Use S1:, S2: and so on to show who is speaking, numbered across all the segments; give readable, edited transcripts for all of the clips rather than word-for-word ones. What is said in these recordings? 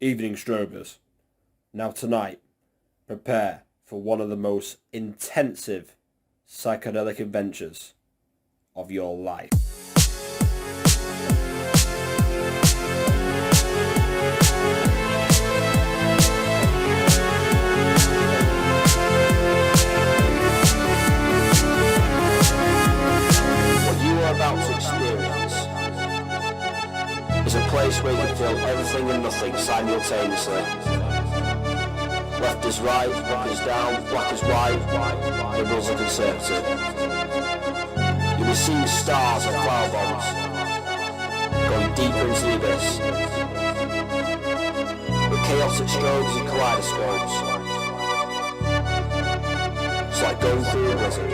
S1: Evening Strobers. Now tonight, prepare for one of the most intensive psychedelic adventures of your life. What you are about to experience is a place where you can feel everything and nothing simultaneously. Left is right, up is down, black is white, liberals are conservative. You'll be seeing stars and flower bombs, going deeper into the abyss. With chaotic strobes and kaleidoscopes. It's like going through a blizzard.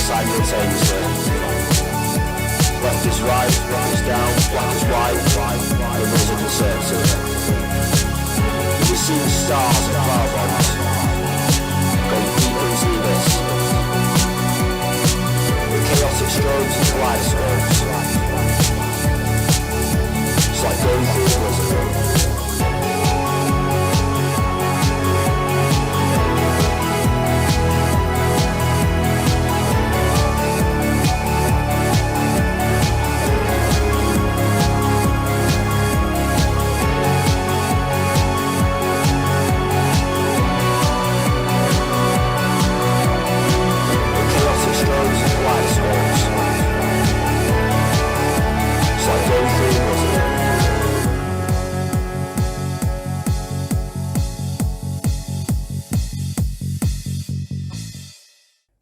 S1: Simultaneously. Left is right, left is down, black is white, liberals are conservative. You'll be seeing stars and flower bombs, going deeper into the abyss. With chaotic strobes and kaleidoscopes. It's like going through a blizzard.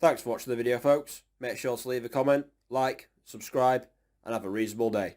S1: Thanks for watching the video, folks. Make sure to leave a comment, like, subscribe, and have a reasonable day.